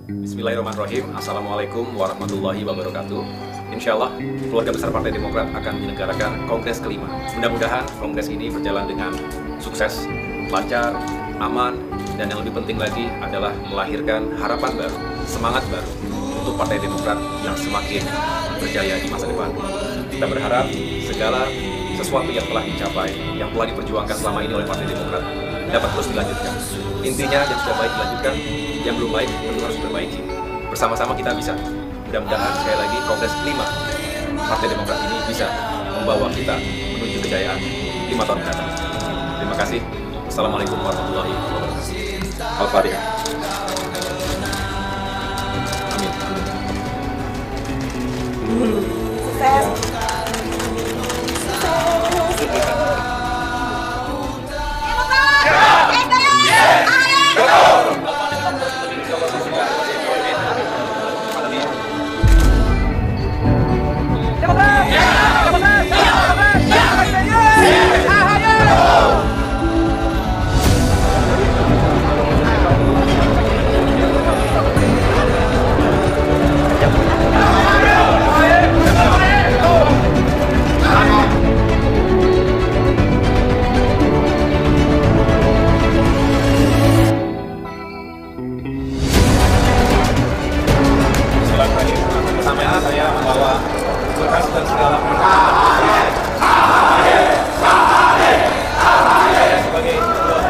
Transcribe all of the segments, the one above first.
Bismillahirrahmanirrahim. Assalamualaikum warahmatullahi wabarakatuh. Insya Allah, keluarga besar Partai Demokrat akan menyelenggarakan Kongres kelima. Mudah-mudahan Kongres ini berjalan dengan sukses, lancar, aman, dan yang lebih penting lagi adalah melahirkan harapan baru, semangat baru untuk Partai Demokrat yang semakin berjaya di masa depan. Kita berharap segala sesuatu yang telah dicapai, yang telah diperjuangkan selama ini oleh Partai Demokrat dapat terus dilanjutkan. Intinya yang sudah baik dilanjutkan, yang belum baik tentu harus diperbaiki. Bersama-sama kita bisa. Mudah-mudahan sekali lagi Kongres kelima Partai Demokrat ini bisa membawa kita menuju kejayaan 5 tahun mendatang. Terima kasih. Assalamualaikum warahmatullahi wabarakatuh. Al-Fatihah. Amin. Sukses. Pertama saya membawa berkas dan segala sebagai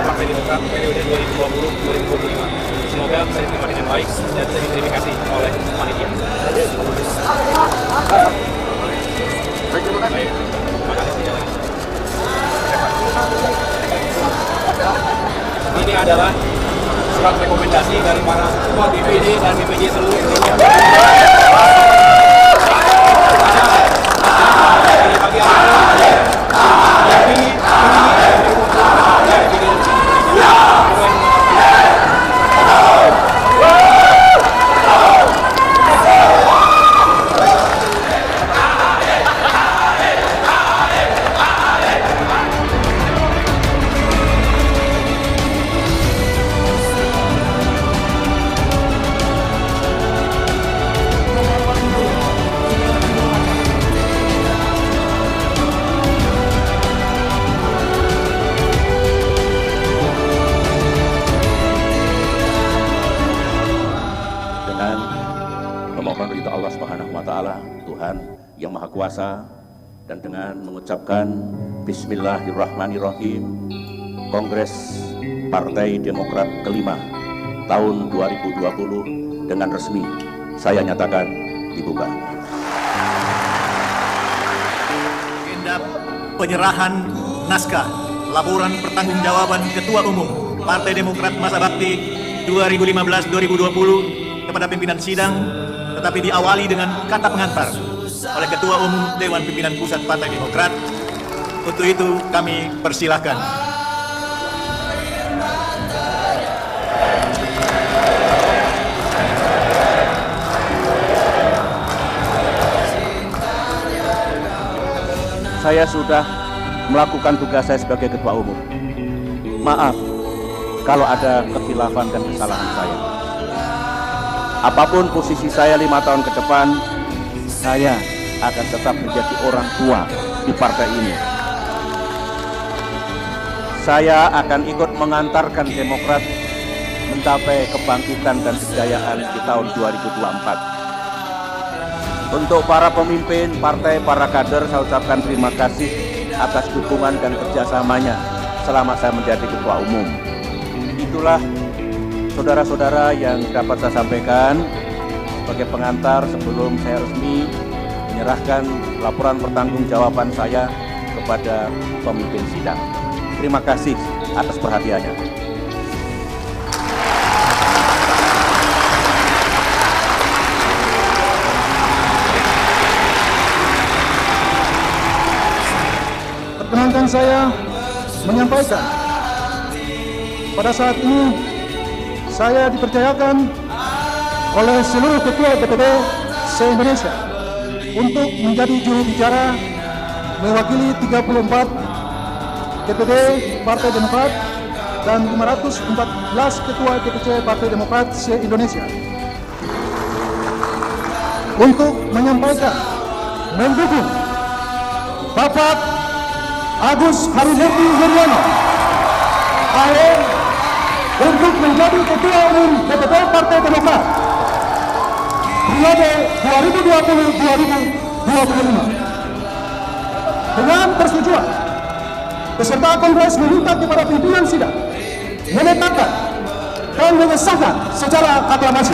Partai Demokrat periode 2020-2025. Semoga bisa diterima dengan baik dan bisa diverifikasi oleh panitia. Baik, terima kasih. Ini adalah surat rekomendasi dari para ketua DPD dan DPJ seluruh Indonesia. Memohon ridha Allah Subhanahu wa taala, Tuhan yang Maha Kuasa, dan dengan mengucapkan Bismillahirrahmanirrahim, Kongres Partai Demokrat kelima tahun 2020 dengan resmi saya nyatakan dibuka. Agenda penyerahan naskah laporan pertanggungjawaban Ketua Umum Partai Demokrat Masa Bakti 2015-2020 kepada pimpinan sidang, tetapi diawali dengan kata pengantar oleh Ketua Umum Dewan Pimpinan Pusat Partai Demokrat. Untuk itu kami persilahkan. Saya sudah melakukan tugas saya sebagai Ketua Umum. Maaf kalau ada kekhilafan dan kesalahan saya. Apapun posisi saya 5 tahun ke depan, saya akan tetap menjadi orang tua di partai ini. Saya akan ikut mengantarkan Demokrat mencapai kebangkitan dan kejayaan di tahun 2024. Untuk para pemimpin partai, para kader, saya ucapkan terima kasih atas dukungan dan kerjasamanya selama saya menjadi Ketua Umum. Itulah saudara-saudara yang dapat saya sampaikan sebagai pengantar sebelum saya resmi menyerahkan laporan pertanggungjawaban saya kepada pemimpin sidang. Terima kasih atas perhatiannya. Perkenankan saya menyampaikan pada saat ini saya dipercayakan oleh seluruh ketua DPD se-Indonesia untuk menjadi juru bicara mewakili 34 DPD Partai Demokrat dan 514 ketua DPC Partai Demokrat se-Indonesia. untuk menyampaikan mendukung Bapak Agus Harimurti Yudhoyono AHY untuk menjadi Ketua Umum DPP Partai Demokrat periode 2020-2025. Dengan persetujuan, peserta Kongres meminta kepada pimpinan sidang menetapkan dan mengesahkan secara aklamasi.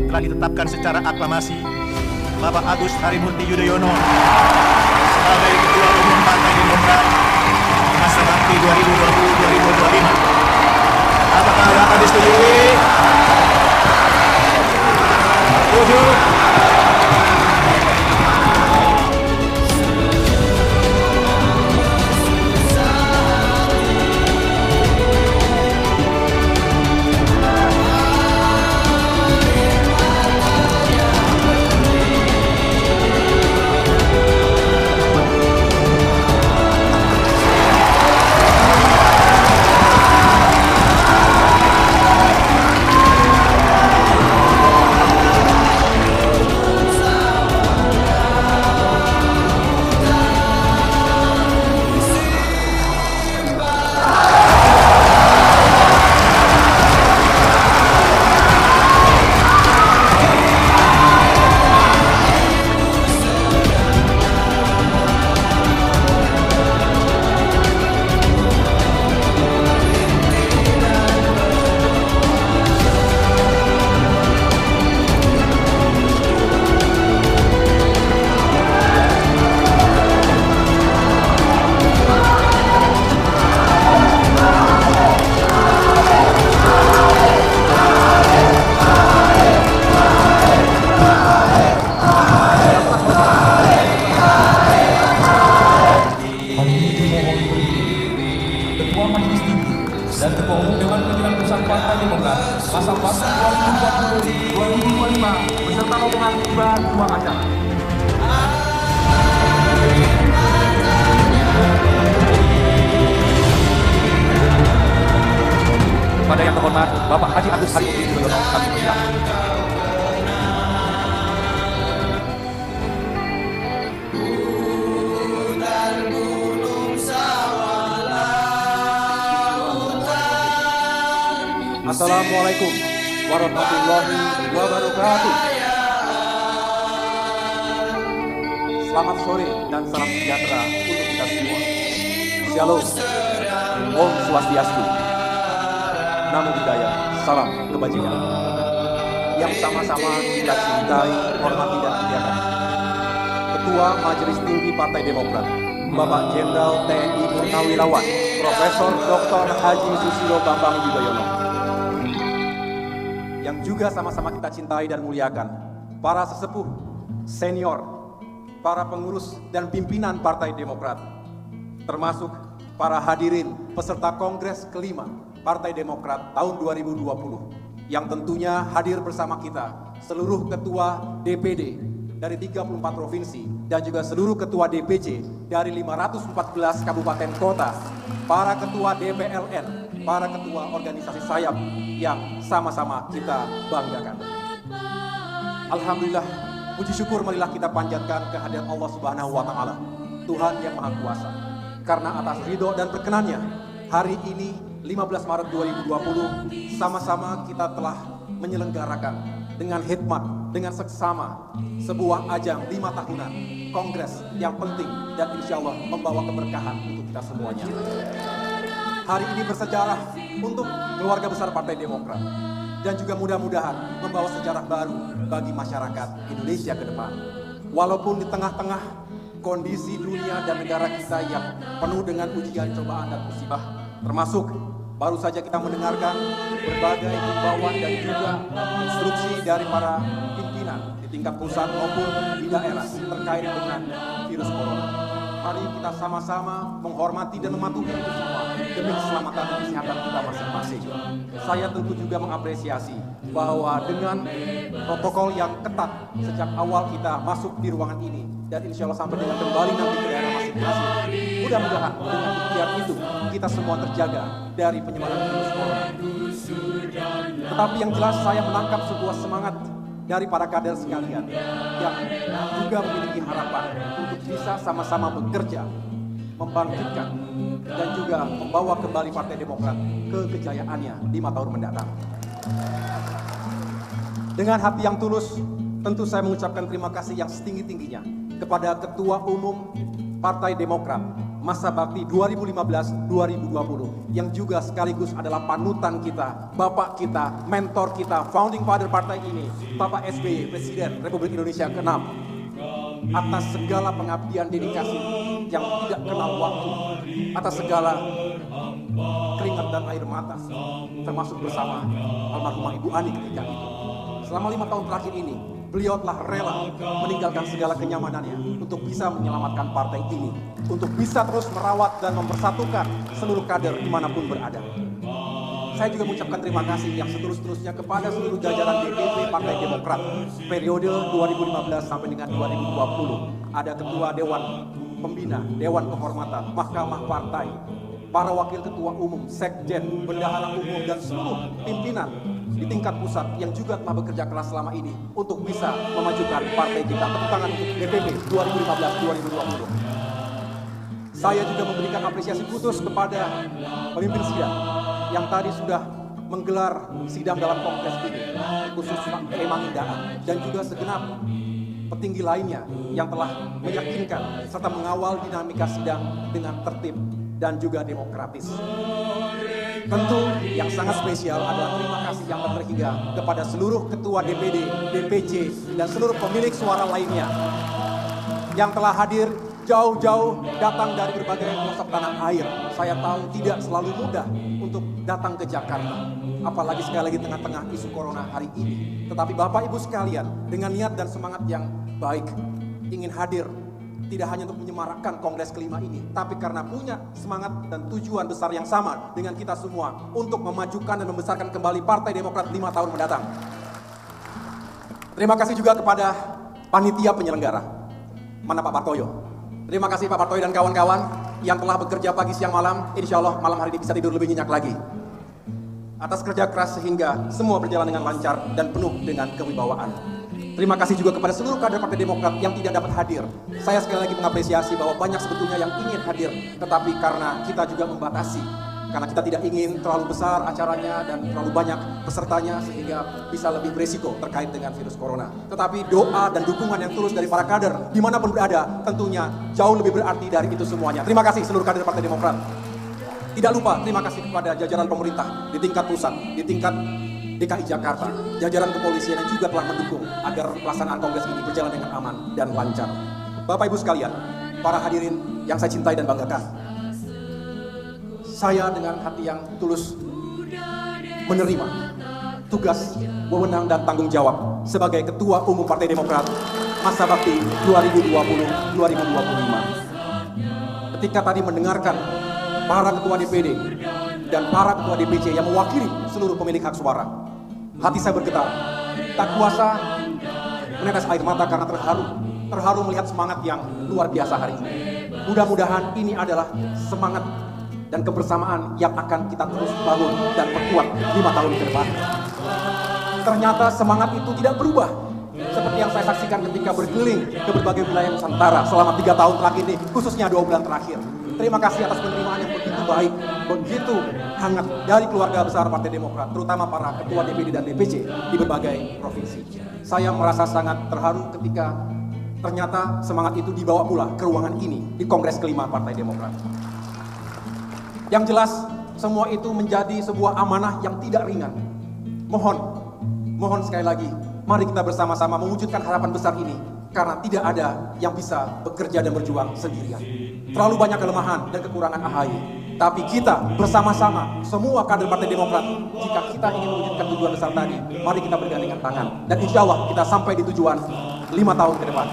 Telah ditetapkan secara aklamasi Bapak Agus Harimurti Yudhoyono sebagai Ketua Umum Partai Demokrat masa bakti 2020-2025. Apakah Bapak disetujui? Setuju? dan Ketua Umum Dewan Pimpinan Pusat Partai Demokrat masa bakti 2020-2025 beserta rombongan tiba dua acara. Pada yang terhormat Bapak Haji Agus Harimurti Yudhoyono kami persilakan. Assalamualaikum warahmatullahi wabarakatuh. Selamat sore dan salam sejahtera untuk kita semua. Shalom, Om Swastiastu, Namo Buddhaya, salam kebajikan. Yang sama-sama kita cintai, hormati dan muliakan Ketua Majelis Tinggi Partai Demokrat, Bapak Jenderal TNI Purnawirawan, Profesor Dr. Haji Susilo Bambang Yudhoyono. Yang juga sama-sama kita cintai dan muliakan para sesepuh, senior, para pengurus dan pimpinan Partai Demokrat, termasuk para hadirin peserta Kongres kelima Partai Demokrat tahun 2020, yang tentunya hadir bersama kita seluruh ketua DPD dari 34 provinsi dan juga seluruh ketua DPC dari 514 kabupaten kota, para ketua DPLN, para ketua organisasi sayap yang sama-sama kita banggakan. Alhamdulillah, puji syukur marilah kita panjatkan kehadirat Allah Subhanahu wa Ta'ala, Tuhan yang Maha Kuasa. Karena atas ridho dan perkenannya, hari ini 15 Maret 2020 sama-sama kita telah menyelenggarakan dengan hikmat, dengan seksama sebuah ajang 5 tahunan kongres yang penting dan insya Allah membawa keberkahan untuk kita semuanya. Hari ini bersejarah untuk keluarga besar Partai Demokrat dan juga mudah-mudahan membawa sejarah baru bagi masyarakat Indonesia ke depan. Walaupun di tengah-tengah kondisi dunia dan negara kita yang penuh dengan ujian, cobaan dan musibah, termasuk baru saja kita mendengarkan berbagai himbauan dan juga instruksi dari para pimpinan di tingkat pusat maupun di daerah terkait dengan virus corona. Mari kita sama-sama menghormati dan mematuhi itu semua demi keselamatan dan kesehatan kita masing-masing. Saya tentu juga mengapresiasi bahwa dengan protokol yang ketat sejak awal kita masuk di ruangan ini dan insya Allah sampai dengan kembali nanti ke daerah masing-masing, mudah-mudahan dengan ikhtiar itu kita semua terjaga dari penyebaran virus corona. Tetapi yang jelas saya menangkap sebuah semangat dari para kader sekalian yang juga memiliki harapan untuk bisa sama-sama bekerja, membangkitkan dan juga membawa kembali Partai Demokrat ke kejayaannya 5 tahun mendatang. Dengan hati yang tulus, tentu saya mengucapkan terima kasih yang setinggi-tingginya kepada Ketua Umum Partai Demokrat masa bakti 2015-2020 yang juga sekaligus adalah panutan kita, bapak kita, mentor kita, founding father partai ini, Bapak SBY, Presiden Republik Indonesia ke-6, atas segala pengabdian dedikasi yang tidak kenal waktu, atas segala keringat dan air mata, termasuk bersama almarhumah Ibu Ani ketika itu. Selama 5 tahun terakhir ini, beliau telah rela meninggalkan segala kenyamanannya untuk bisa menyelamatkan partai ini, untuk bisa terus merawat dan mempersatukan seluruh kader dimanapun berada. Saya juga mengucapkan terima kasih yang setulus-tulusnya kepada seluruh jajaran DPP Partai Demokrat periode 2015 sampai dengan 2020. Ada Ketua Dewan Pembina, Dewan Kehormatan, Mahkamah Partai, para wakil ketua umum, sekjen, bendahara umum, dan seluruh pimpinan di tingkat pusat yang juga telah bekerja keras selama ini untuk bisa memajukan partai kita. Tepuk tangan untuk DPP 2015-2020. Saya juga memberikan apresiasi khusus kepada pemimpin sidang yang tadi sudah menggelar sidang dalam kongres ini, khusus Pak Emangindaan dan juga segenap petinggi lainnya yang telah meyakinkan serta mengawal dinamika sidang dengan tertib dan juga demokratis. Tentu yang sangat spesial adalah terima kasih yang tak terhingga kepada seluruh ketua DPD, DPC, dan seluruh pemilik suara lainnya yang telah hadir jauh-jauh datang dari berbagai pelosok tanah air. Saya tahu tidak selalu mudah untuk datang ke Jakarta, apalagi sekali lagi tengah-tengah isu corona hari ini. Tetapi Bapak Ibu sekalian, dengan niat dan semangat yang baik, ingin hadir tidak hanya untuk menyemarakkan kongres kelima ini, tapi karena punya semangat dan tujuan besar yang sama dengan kita semua untuk memajukan dan membesarkan kembali Partai Demokrat 5 tahun mendatang. Terima kasih juga kepada panitia penyelenggara. Mana Pak Partoyo? Terima kasih Pak Partoyo dan kawan-kawan yang telah bekerja pagi siang malam. Insya Allah malam hari ini bisa tidur lebih nyenyak lagi. Atas kerja keras sehingga semua berjalan dengan lancar dan penuh dengan kewibawaan. Terima kasih juga kepada seluruh kader Partai Demokrat yang tidak dapat hadir. Saya sekali lagi mengapresiasi bahwa banyak sebetulnya yang ingin hadir, tetapi karena kita juga membatasi, karena kita tidak ingin terlalu besar acaranya dan terlalu banyak pesertanya sehingga bisa lebih beresiko terkait dengan virus corona. Tetapi doa dan dukungan yang tulus dari para kader dimanapun berada tentunya jauh lebih berarti dari itu semuanya. Terima kasih seluruh kader Partai Demokrat. Tidak lupa terima kasih kepada jajaran pemerintah di tingkat pusat, di tingkat DKI Jakarta, jajaran kepolisian yang juga telah mendukung agar pelaksanaan kongres ini berjalan dengan aman dan lancar. Bapak Ibu sekalian, para hadirin yang saya cintai dan banggakan, saya dengan hati yang tulus menerima tugas, wewenang dan tanggung jawab sebagai Ketua Umum Partai Demokrat masa bakti 2020-2025. Ketika tadi mendengarkan para ketua DPD dan para ketua DPC yang mewakili seluruh pemilik hak suara, hati saya bergetar, tak kuasa menetes air mata karena terharu melihat semangat yang luar biasa hari ini. Mudah-mudahan ini adalah semangat dan kebersamaan yang akan kita terus bangun dan perkuat 5 tahun ke depan. Ternyata semangat itu tidak berubah, seperti yang saya saksikan ketika berkeliling ke berbagai wilayah Nusantara selama 3 tahun terakhir ini, khususnya 2 bulan terakhir. Terima kasih atas penerimaan yang begitu baik, begitu hangat dari keluarga besar Partai Demokrat, terutama para ketua DPD dan DPC di berbagai provinsi. Saya merasa sangat terharu ketika ternyata semangat itu dibawa pula ke ruangan ini di Kongres kelima Partai Demokrat. Yang jelas, semua itu menjadi sebuah amanah yang tidak ringan. Mohon sekali lagi, mari kita bersama-sama mewujudkan harapan besar ini, karena tidak ada yang bisa bekerja dan berjuang sendirian. Terlalu banyak kelemahan dan kekurangan AHY. Tapi kita bersama-sama, semua kader Partai Demokrat, jika kita ingin mewujudkan tujuan besar tadi, mari kita bergandengan tangan. Dan insya Allah kita sampai di tujuan 5 tahun ke depan.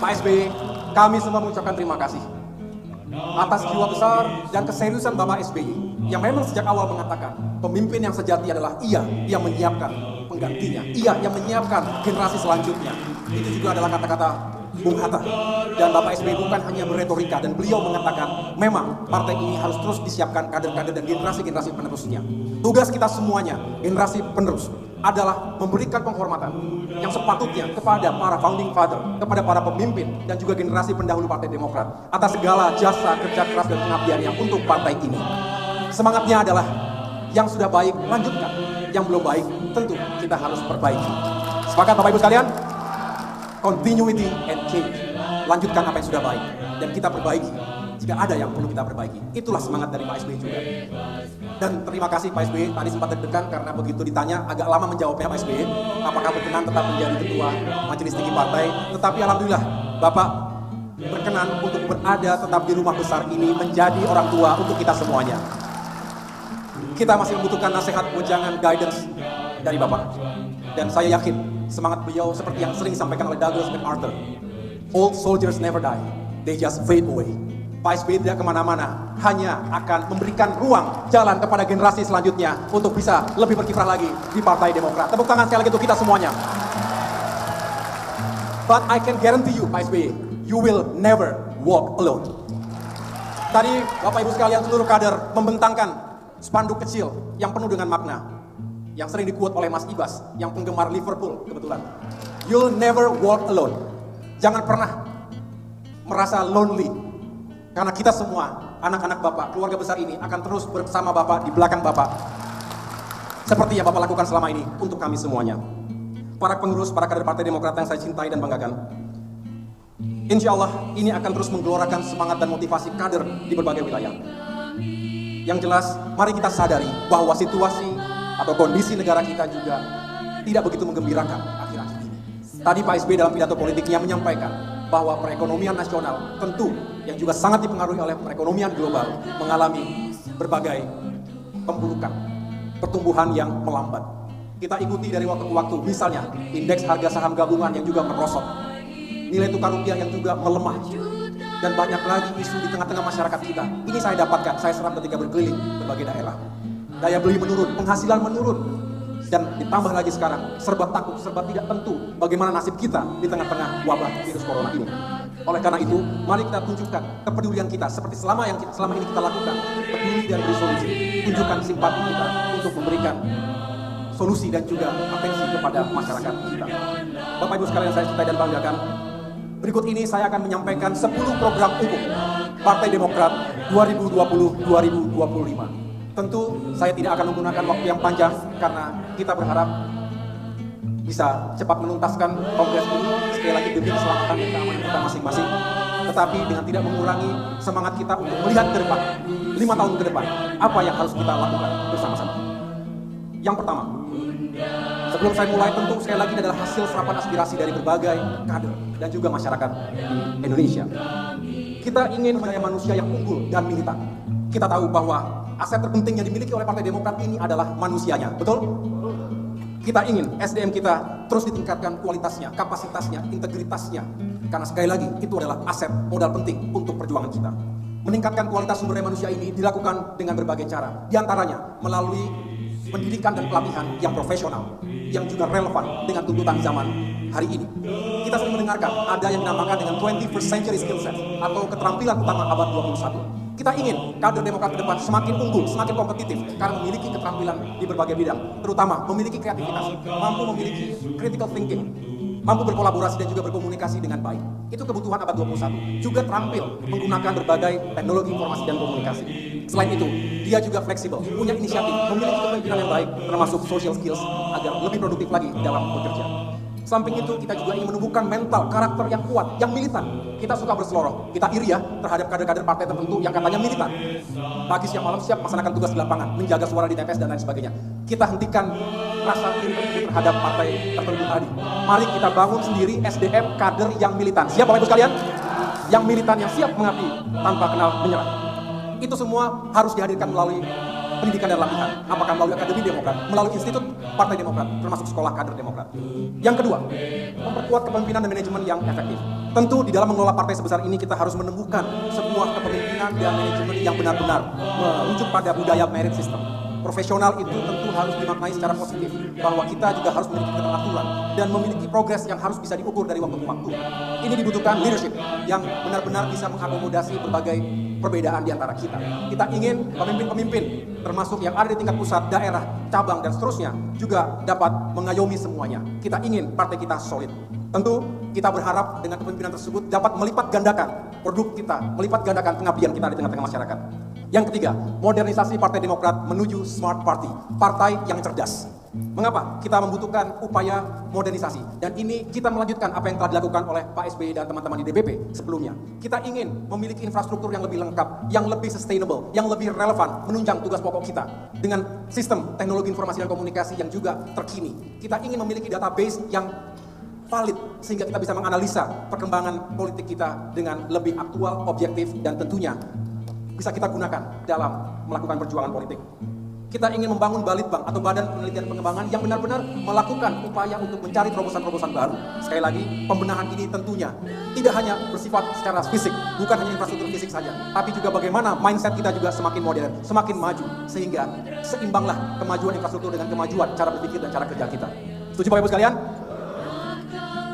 Pak SBY, kami semua mengucapkan terima kasih atas jiwa besar dan keseriusan Bapak SBY yang memang sejak awal mengatakan pemimpin yang sejati adalah ia yang menyiapkan penggantinya, ia yang menyiapkan generasi selanjutnya. Itu juga adalah kata-kata Bung Hatta. Dan Bapak SBY bukan hanya berretorika, dan beliau mengatakan memang partai ini harus terus disiapkan kader-kader dan generasi-generasi penerusnya. Tugas kita semuanya, generasi penerus, adalah memberikan penghormatan yang sepatutnya kepada para founding father, kepada para pemimpin dan juga generasi pendahulu Partai Demokrat atas segala jasa, kerja keras dan pengabdian yang untuk partai ini. Semangatnya adalah yang sudah baik lanjutkan, yang belum baik tentu kita harus perbaiki. Sepakat Bapak Ibu sekalian? Continuity and change. Lanjutkan apa yang sudah baik dan kita perbaiki jika ada yang perlu kita perbaiki. Itulah semangat dari Pak SBY juga. Dan terima kasih Pak SBY, tadi sempat deg-degan karena begitu ditanya agak lama menjawabnya Pak SBY, apakah berkenan tetap menjadi ketua Majelis Tinggi Partai. Tetapi alhamdulillah Bapak berkenan untuk berada tetap di rumah besar ini menjadi orang tua untuk kita semuanya. Kita masih membutuhkan nasihat, wejangan, guidance dari Bapak. Dan saya yakin semangat beliau seperti yang sering disampaikan oleh Douglas MacArthur. Old soldiers never die, they just fade away. Pak SBY tidak kemana-mana, hanya akan memberikan ruang jalan kepada generasi selanjutnya untuk bisa lebih berkiprah lagi di Partai Demokrat. Tepuk tangan sekali lagi untuk kita semuanya. But I can guarantee you, Pak SBY, you will never walk alone. Tadi Bapak Ibu sekalian seluruh kader membentangkan spanduk kecil yang penuh dengan makna, yang sering dikuat oleh Mas Ibas, yang penggemar Liverpool kebetulan. You'll never walk alone. Jangan pernah merasa lonely. Karena kita semua, anak-anak Bapak, keluarga besar ini akan terus bersama Bapak, di belakang Bapak. Seperti yang Bapak lakukan selama ini untuk kami semuanya. Para pengurus, para kader Partai Demokrat yang saya cintai dan banggakan. Insya Allah ini akan terus menggelorakan semangat dan motivasi kader di berbagai wilayah. Yang jelas, mari kita sadari bahwa situasi atau kondisi negara kita juga tidak begitu menggembirakan akhir-akhir ini. Tadi Pak SBY dalam pidato politiknya menyampaikan bahwa perekonomian nasional tentu yang juga sangat dipengaruhi oleh perekonomian global mengalami berbagai pemburukan, pertumbuhan yang melambat. Kita ikuti dari waktu ke waktu, misalnya indeks harga saham gabungan yang juga merosot, nilai tukar rupiah yang juga melemah, dan banyak lagi isu di tengah-tengah masyarakat kita. Ini saya dapatkan, saya serap ketika berkeliling berbagai daerah. Daya beli menurun, penghasilan menurun, dan ditambah lagi sekarang serba takut, serba tidak tentu bagaimana nasib kita di tengah-tengah wabah virus corona ini. Oleh karena itu, mari kita tunjukkan kepedulian kita seperti selama ini kita lakukan, peduli dan beri solusi. Tunjukkan simpati kita untuk memberikan solusi dan juga atensi kepada masyarakat kita. Bapak Ibu sekalian saya cintai dan banggakan, berikut ini saya akan menyampaikan 10 program umum Partai Demokrat 2020-2025. Tentu saya tidak akan menggunakan waktu yang panjang karena kita berharap bisa cepat menuntaskan kongres ini, sekali lagi demi keselamatan dan keamanan kita masing-masing. Tetapi dengan tidak mengurangi semangat kita untuk melihat ke depan, 5 tahun ke depan, apa yang harus kita lakukan bersama-sama. Yang pertama, sebelum saya mulai, tentu sekali lagi ini adalah hasil serapan aspirasi dari berbagai kader dan juga masyarakat di Indonesia. Kita ingin mempunyai manusia yang unggul dan militan. Kita tahu bahwa aset terpenting yang dimiliki oleh Partai Demokrat ini adalah manusianya, betul? Kita ingin SDM kita terus ditingkatkan kualitasnya, kapasitasnya, integritasnya. Karena sekali lagi, itu adalah aset modal penting untuk perjuangan kita. Meningkatkan kualitas sumber daya manusia ini dilakukan dengan berbagai cara. Di antaranya melalui pendidikan dan pelatihan yang profesional, yang juga relevan dengan tuntutan zaman hari ini. Kita sering mendengarkan ada yang dinamakan dengan 21st century skill set atau keterampilan utama abad 21. Kita ingin kader Demokrat ke depan semakin unggul, semakin kompetitif karena memiliki keterampilan di berbagai bidang, terutama memiliki kreativitas, mampu memiliki critical thinking, mampu berkolaborasi dan juga berkomunikasi dengan baik. Itu kebutuhan abad 21. Juga terampil menggunakan berbagai teknologi informasi dan komunikasi. Selain itu, dia juga fleksibel, punya inisiatif, memiliki kepemimpinan yang baik, termasuk social skills agar lebih produktif lagi dalam bekerja. Samping itu, kita juga ingin menumbuhkan mental, karakter yang kuat, yang militan. Kita suka berseloroh, kita iri ya terhadap kader-kader partai tertentu yang katanya militan. Pagi siang malam siap melaksanakan tugas di lapangan, menjaga suara di TPS dan lain sebagainya. Kita hentikan rasa iri terhadap partai tertentu tadi. Mari kita bangun sendiri SDM kader yang militan. Siap Bapak Ibu sekalian? Yang militan, yang siap mengabdi tanpa kenal menyerah. Itu semua harus dihadirkan melalui pendidikan dan latihan, apakah melalui Akademi Demokrat, melalui Institut Partai Demokrat, termasuk sekolah kader Demokrat. Yang kedua, memperkuat kepemimpinan dan manajemen yang efektif. Tentu di dalam mengelola partai sebesar ini kita harus menemukan sebuah kepemimpinan dan manajemen yang benar-benar merujuk pada budaya merit system. Profesional itu tentu harus dimaknai secara positif, bahwa kita juga harus memiliki keteraturan dan memiliki progres yang harus bisa diukur dari waktu ke waktu. Ini dibutuhkan leadership yang benar-benar bisa mengakomodasi berbagai perbedaan di antara kita. Kita ingin pemimpin-pemimpin, termasuk yang ada di tingkat pusat, daerah, cabang, dan seterusnya, juga dapat mengayomi semuanya. Kita ingin partai kita solid. Tentu kita berharap dengan kepemimpinan tersebut dapat melipat gandakan produk kita, melipat gandakan pengabdian kita di tengah-tengah masyarakat. Yang ketiga, modernisasi Partai Demokrat menuju smart party, partai yang cerdas. Mengapa? Kita membutuhkan upaya modernisasi, dan ini kita melanjutkan apa yang telah dilakukan oleh Pak SBY dan teman-teman di DPP sebelumnya. Kita ingin memiliki infrastruktur yang lebih lengkap, yang lebih sustainable, yang lebih relevan, menunjang tugas pokok kita dengan sistem teknologi informasi dan komunikasi yang juga terkini. Kita ingin memiliki database yang valid sehingga kita bisa menganalisa perkembangan politik kita dengan lebih aktual, objektif, dan tentunya bisa kita gunakan dalam melakukan perjuangan politik. Kita ingin membangun Balitbank atau Badan Penelitian Pengembangan yang benar-benar melakukan upaya untuk mencari terobosan-terobosan baru. Sekali lagi, pembenahan ini tentunya tidak hanya bersifat secara fisik, bukan hanya infrastruktur fisik saja, tapi juga bagaimana mindset kita juga semakin modern, semakin maju, sehingga seimbanglah kemajuan infrastruktur dengan kemajuan cara berpikir dan cara kerja kita. Setuju Bapak Ibu sekalian?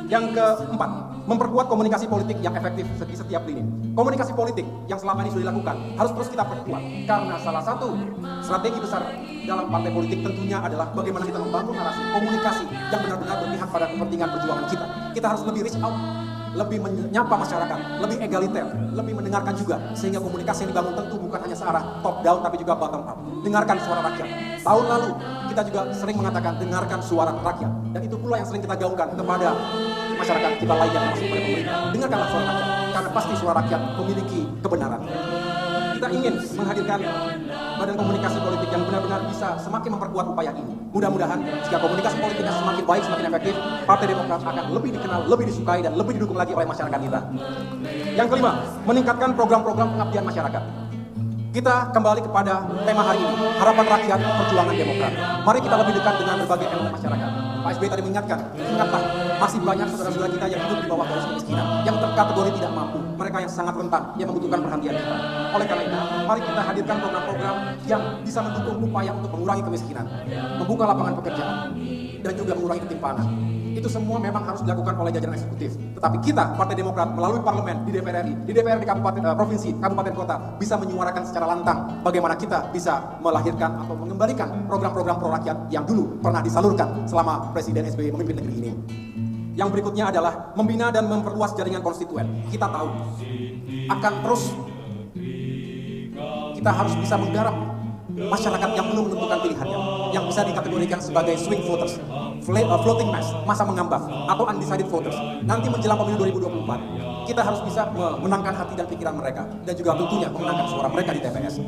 Yang keempat, memperkuat komunikasi politik yang efektif di setiap lini. Komunikasi politik yang selama ini sudah dilakukan harus terus kita perkuat, karena salah satu strategi besar dalam partai politik tentunya adalah bagaimana kita membangun narasi komunikasi yang benar-benar berpihak pada kepentingan perjuangan kita. Kita harus lebih reach out, lebih menyapa masyarakat, lebih egaliter, lebih mendengarkan juga, sehingga komunikasi yang dibangun tentu bukan hanya searah top down tapi juga bottom up. Dengarkan suara rakyat. Tahun lalu kita juga sering mengatakan dengarkan suara rakyat, dan itu pula yang sering kita gaungkan kepada masyarakat kita lainnya termasuk pada pemerintah. Dengarkanlah suara rakyat, karena pasti suara rakyat memiliki kebenaran. Kita ingin menghadirkan badan komunikasi politik yang benar-benar bisa semakin memperkuat upaya ini. Mudah-mudahan jika komunikasi politiknya semakin baik, semakin efektif, Partai Demokrat akan lebih dikenal, lebih disukai, dan lebih didukung lagi oleh masyarakat kita. Yang kelima, meningkatkan program-program pengabdian masyarakat. Kita kembali kepada tema hari ini, harapan rakyat, perjuangan demokrat. Mari kita lebih dekat dengan berbagai elemen masyarakat. Pak SBY tadi mengingatkan, ingatlah, masih banyak saudara-saudara kita yang hidup di bawah garis kemiskinan, yang terkategori tidak mampu, mereka yang sangat rentan, yang membutuhkan perhatian kita. Oleh karena itu, mari kita hadirkan program-program yang bisa mendukung upaya untuk mengurangi kemiskinan, membuka lapangan pekerjaan, dan juga mengurangi ketimpangan. Itu semua memang harus dilakukan oleh jajaran eksekutif. Tetapi kita, Partai Demokrat, melalui parlemen, di DPR RI, di DPR di kabupaten, provinsi, kabupaten kota, bisa menyuarakan secara lantang bagaimana kita bisa melahirkan atau mengembalikan program-program pro rakyat yang dulu pernah disalurkan selama Presiden SBY memimpin negeri ini. Yang berikutnya adalah membina dan memperluas jaringan konstituen. Kita tahu akan terus kita harus bisa menggarap masyarakat yang belum menentukan pilihannya, yang bisa dikategorikan sebagai swing voters, floating mass, masa mengambang, atau undecided voters. Nanti menjelang pemilu 2024, kita harus bisa memenangkan hati dan pikiran mereka, dan juga tentunya memenangkan suara mereka di TPS.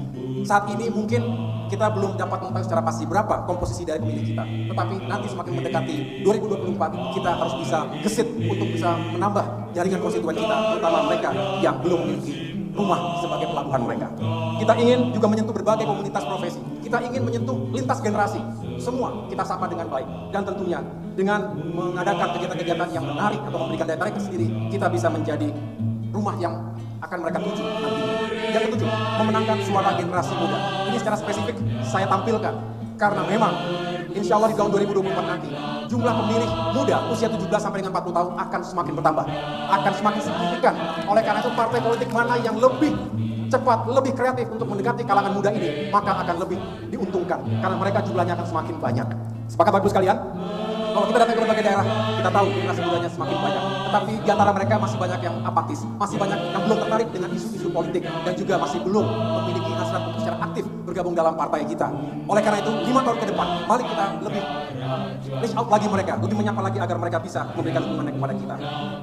Saat ini mungkin kita belum dapat mengetahui secara pasti berapa komposisi dari pemilih kita, tetapi nanti semakin mendekati 2024, kita harus bisa gesit untuk bisa menambah jaringan konstituen kita, terutama mereka yang belum memiliki rumah sebagai pelabuhan mereka. Kita ingin juga menyentuh berbagai komunitas profesi. Kita ingin menyentuh lintas generasi. Semua kita sapa dengan baik. Dan tentunya dengan mengadakan kegiatan-kegiatan yang menarik atau memberikan daya tarik tersendiri, kita bisa menjadi rumah yang akan mereka tuju nantinya. Yang ketujuh, memenangkan suara generasi muda. Ini secara spesifik saya tampilkan karena memang insya Allah di tahun 2024 nanti jumlah pemilih muda usia 17 sampai dengan 40 tahun akan semakin bertambah, akan semakin signifikan. Oleh karena itu partai politik mana yang lebih cepat, lebih kreatif untuk mendekati kalangan muda ini, maka akan lebih diuntungkan karena mereka jumlahnya akan semakin banyak. Sepakat Bapak Ibu sekalian? Kalau kita datang ke berbagai daerah, kita tahu generasi mudanya semakin banyak. Tetapi di antara mereka masih banyak yang apatis, masih banyak yang belum tertarik dengan isu-isu politik, dan juga masih belum memiliki hasrat untuk secara aktif bergabung dalam partai kita. Oleh karena itu, 5 tahun ke depan, mari kita lebih reach out lagi mereka, lebih menyapa lagi agar mereka bisa memberikan dukungan kepada kita.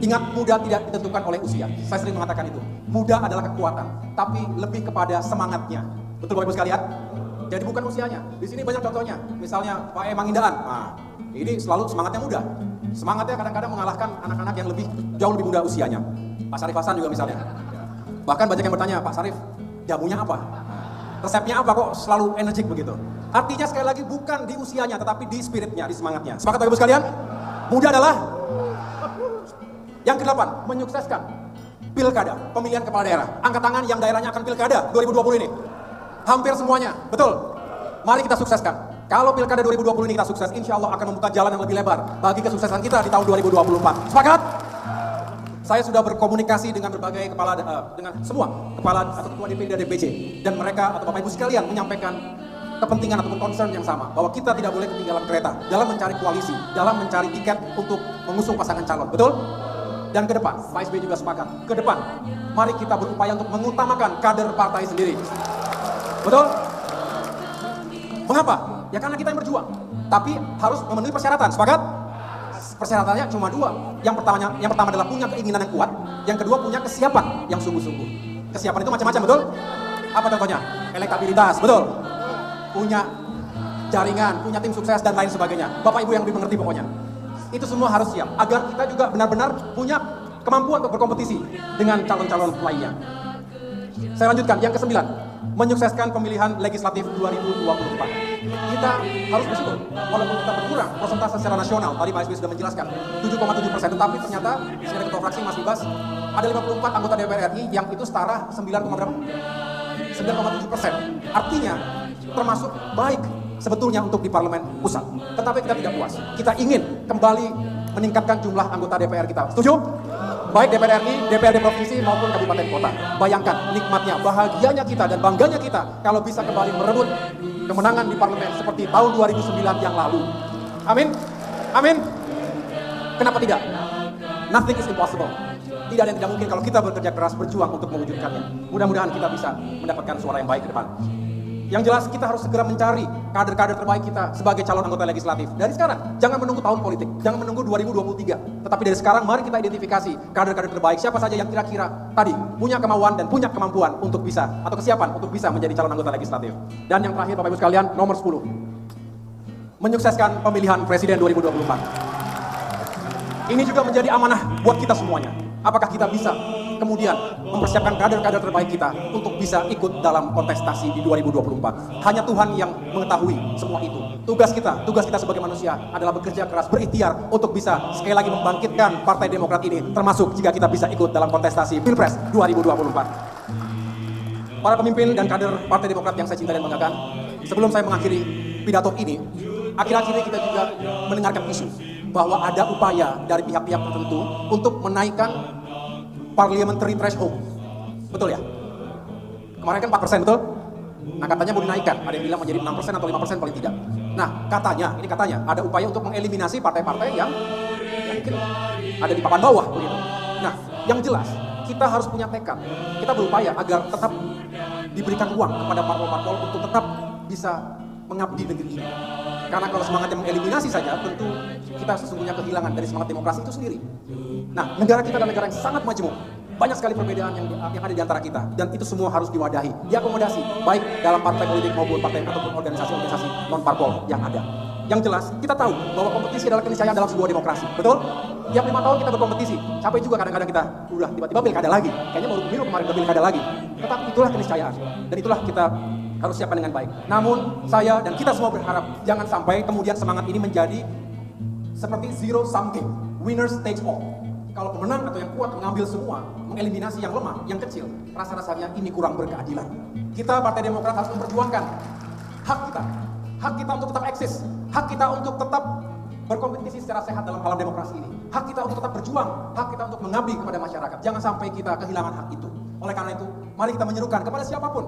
Ingat, muda tidak ditentukan oleh usia. Saya sering mengatakan itu. Muda adalah kekuatan, tapi lebih kepada semangatnya. Betul Bapak Ibu sekalian? Jadi bukan usianya. Di sini banyak contohnya. Misalnya Pak Mangindaan. Nah, ini selalu semangatnya muda. Semangatnya kadang-kadang mengalahkan anak-anak yang jauh lebih muda usianya. Pak Sarif Hasan juga misalnya. Bahkan banyak yang bertanya, Pak Sarif, jamunya apa? Resepnya apa kok selalu energik begitu? Artinya sekali lagi bukan di usianya, tetapi di spiritnya, di semangatnya. Sepakat Bapak Ibu sekalian? Muda adalah Yang ke-8, menyukseskan pilkada, pemilihan kepala daerah. Angkat tangan yang daerahnya akan pilkada 2020 ini. Hampir semuanya, betul. Mari kita sukseskan. Kalau pilkada 2020 ini kita sukses, insya Allah akan membuka jalan yang lebih lebar bagi kesuksesan kita di tahun 2024. Sepakat? Saya sudah berkomunikasi dengan berbagai kepala, dengan semua kepala atau ketua DPD dan DPC. Dan mereka atau Bapak Ibu sekalian menyampaikan kepentingan ataupun concern yang sama. Bahwa kita tidak boleh ketinggalan kereta dalam mencari koalisi, dalam mencari tiket untuk mengusung pasangan calon. Betul? Dan ke depan, Pak SBY juga sepakat. Ke depan, mari kita berupaya untuk mengutamakan kader partai sendiri. Betul? Mengapa? Ya karena kita yang berjuang. Tapi harus memenuhi persyaratan. Sepakat? Persyaratannya cuma 2. Yang pertama adalah punya keinginan yang kuat. Yang kedua punya kesiapan yang sungguh-sungguh. Kesiapan itu macam-macam, betul? Apa contohnya? Elektabilitas, betul? Punya jaringan, punya tim sukses dan lain sebagainya. Bapak Ibu yang lebih mengerti pokoknya. Itu semua harus siap agar kita juga benar-benar punya kemampuan untuk berkompetisi dengan calon-calon lainnya. Saya lanjutkan, yang ke-9, menyukseskan pemilihan legislatif 2024. Kita harus bersyukur, walaupun kita berkurang persentase secara nasional, tadi Pak SBY sudah menjelaskan 7,7%, tetapi ternyata sebagai ketua fraksi Mas Ibas ada 54 anggota DPR RI yang itu setara 9,7%. Artinya termasuk baik sebetulnya untuk di parlemen pusat. Tetapi kita tidak puas. Kita ingin kembali meningkatkan jumlah anggota DPR kita. Setuju? Baik DPR RI, DPRD provinsi maupun kabupaten kota. Bayangkan nikmatnya, bahagianya kita dan bangganya kita kalau bisa kembali merebut kemenangan di parlemen seperti tahun 2009 yang lalu. Amin? Amin? Kenapa tidak? Nothing is impossible. Tidak ada yang tidak mungkin kalau kita bekerja keras berjuang untuk mewujudkannya. Mudah-mudahan kita bisa mendapatkan suara yang baik ke depan. Yang jelas kita harus segera mencari kader-kader terbaik kita sebagai calon anggota legislatif. Dari sekarang, jangan menunggu tahun politik, jangan menunggu 2023. Tetapi dari sekarang mari kita identifikasi kader-kader terbaik, siapa saja yang kira-kira tadi punya kemauan dan punya kemampuan untuk bisa, atau kesiapan untuk bisa menjadi calon anggota legislatif. Dan yang terakhir Bapak Ibu sekalian, nomor 10. Menyukseskan pemilihan presiden 2024. Ini juga menjadi amanah buat kita semuanya. Apakah kita bisa kemudian mempersiapkan kader-kader terbaik kita untuk bisa ikut dalam kontestasi di 2024. Hanya Tuhan yang mengetahui semua itu. Tugas kita sebagai manusia adalah bekerja keras, berikhtiar untuk bisa sekali lagi membangkitkan Partai Demokrat ini, termasuk jika kita bisa ikut dalam kontestasi Pilpres 2024. Para pemimpin dan kader Partai Demokrat yang saya cintai dan banggakan, sebelum saya mengakhiri pidato ini, akhir-akhir ini kita juga mendengarkan isu bahwa ada upaya dari pihak-pihak tertentu untuk menaikkan parliamentary threshold. Betul ya? Kemarin kan 4%, betul? Nah katanya mau dinaikkan, ada yang bilang menjadi 6% atau 5% paling tidak. Nah katanya ada upaya untuk mengeliminasi partai-partai yang mungkin ada di papan bawah begitu. Nah yang jelas kita harus punya tekad, kita berupaya agar tetap diberikan ruang kepada parpol-parpol untuk tetap bisa mengabdi negeri ini. Karena kalau semangatnya mengeliminasi saja, tentu kita sesungguhnya kehilangan dari semangat demokrasi itu sendiri. Nah, negara kita adalah negara yang sangat majemuk. Banyak sekali perbedaan yang ada di antara kita. Dan itu semua harus diwadahi, diakomodasi. Baik dalam partai politik maupun partai ataupun organisasi-organisasi non-parpol yang ada. Yang jelas, kita tahu bahwa kompetisi adalah keniscayaan dalam sebuah demokrasi. Betul? Tiap 5 tahun kita berkompetisi. Capek juga kadang-kadang kita udah tiba-tiba pilkada lagi. Kayaknya baru pemilu kemarin udah pilkada lagi. Tetapi itulah keniscayaan. Dan itulah kita harus siapkan dengan baik. Namun saya dan kita semua berharap jangan sampai kemudian semangat ini menjadi seperti zero sum game, winner takes all. Kalau pemenang atau yang kuat mengambil semua, mengeliminasi yang lemah, yang kecil, rasa-rasanya ini kurang berkeadilan. Kita Partai Demokrat harus memperjuangkan hak kita untuk tetap eksis, hak kita untuk tetap berkompetisi secara sehat dalam alam demokrasi ini, hak kita untuk tetap berjuang, hak kita untuk mengabdi kepada masyarakat. Jangan sampai kita kehilangan hak itu. Oleh karena itu, mari kita menyerukan kepada siapapun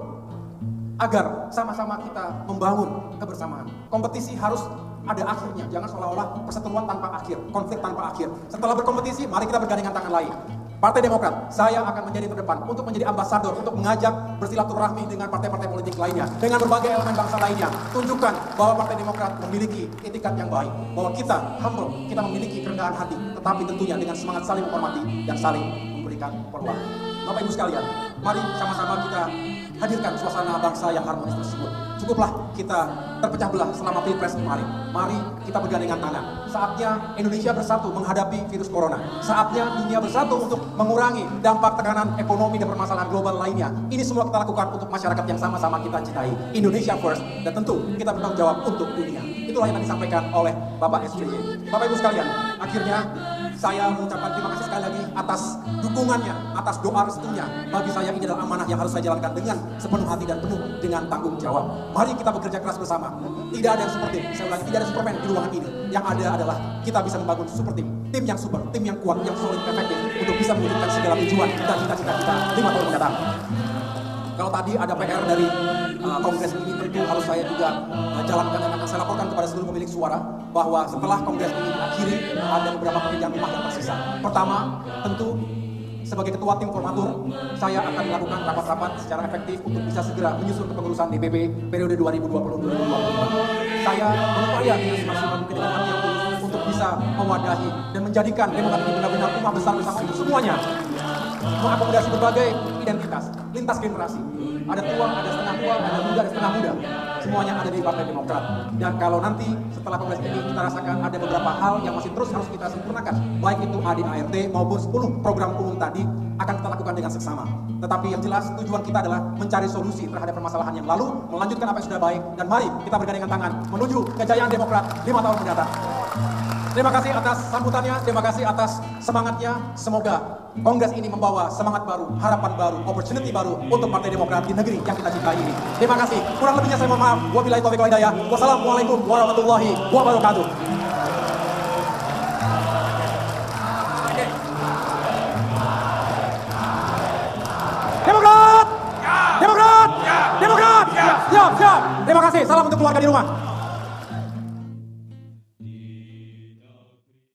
agar sama-sama kita membangun kebersamaan. Kompetisi harus ada akhirnya, jangan seolah-olah perseteruan tanpa akhir, konflik tanpa akhir. Setelah berkompetisi, mari kita bergandengan tangan lain. Partai Demokrat, saya akan menjadi terdepan untuk menjadi ambasador, untuk mengajak bersilaturahmi dengan partai-partai politik lainnya, dengan berbagai elemen bangsa lainnya. Tunjukkan bahwa Partai Demokrat memiliki etikat yang baik, bahwa kita humble, kita memiliki kerendahan hati, tetapi tentunya dengan semangat saling menghormati dan saling memberikan peluang. Bapak Ibu sekalian, mari sama-sama kita hadirkan suasana bangsa yang harmonis tersebut. Cukuplah kita terpecah belah selama Pilpres kemarin. Mari kita bergandengan tangan. Saatnya Indonesia bersatu menghadapi virus corona. Saatnya dunia bersatu untuk mengurangi dampak tekanan ekonomi dan permasalahan global lainnya. Ini semua kita lakukan untuk masyarakat yang sama-sama kita cintai. Indonesia first, dan tentu kita bertanggung jawab untuk dunia. Itulah yang disampaikan oleh Bapak SBY. Bapak Ibu sekalian, akhirnya Saya mengucapkan terima kasih sekali lagi atas dukungannya, atas doa restunya. Bagi saya ini adalah amanah yang harus saya jalankan dengan sepenuh hati dan penuh dengan tanggung jawab. Mari kita bekerja keras bersama. Tidak ada yang super team, saya ulangi, tidak ada Superman di ruangan ini. Yang ada adalah kita bisa membangun super team. Tim yang super, tim yang kuat, yang solid, efektif untuk bisa mewujudkan segala tujuan dan cita-cita kita 5 tahun mendatang. Kalau tadi ada PR dari kongres ini, tentu harus saya juga jalankan dan akan saya laporkan kepada seluruh pemilik suara bahwa setelah kongres ini diakhiri ada beberapa pekerjaan rumah yang tersisa. Pertama, tentu sebagai ketua tim formatur, saya akan melakukan rapat-rapat secara efektif untuk bisa segera menyusun kepengurusan DPP periode 2020-2024. Saya berupaya dengan semaksimal mungkin dengan hati yang tulus untuk bisa mewadahi dan menjadikan Demokrat ini benar-benar rumah besar bersama untuk semuanya. Mengakomodasi berbagai identitas, lintas generasi. Ada tua, ada setengah tua, ada muda, ada setengah muda. Semuanya ada di Partai Demokrat. Dan kalau nanti setelah kongres ini kita rasakan ada beberapa hal yang masih terus harus kita sempurnakan. Baik itu ADART maupun 10 program umum tadi akan kita lakukan dengan seksama. Tetapi yang jelas tujuan kita adalah mencari solusi terhadap permasalahan yang lalu, melanjutkan apa yang sudah baik, dan mari kita bergandengan tangan menuju kejayaan Demokrat 5 tahun mendatang. Terima kasih atas sambutannya, terima kasih atas semangatnya. Semoga kongres ini membawa semangat baru, harapan baru, opportunity baru untuk Partai Demokrat di negeri yang kita cintai ini. Terima kasih. Kurang lebihnya saya mohon maaf. Wabillahi taufiq wal hidayah. Wassalamualaikum warahmatullahi wabarakatuh. Demokrat! Demokrat! Demokrat! Siap, siap. Terima kasih. Salam untuk keluarga di rumah.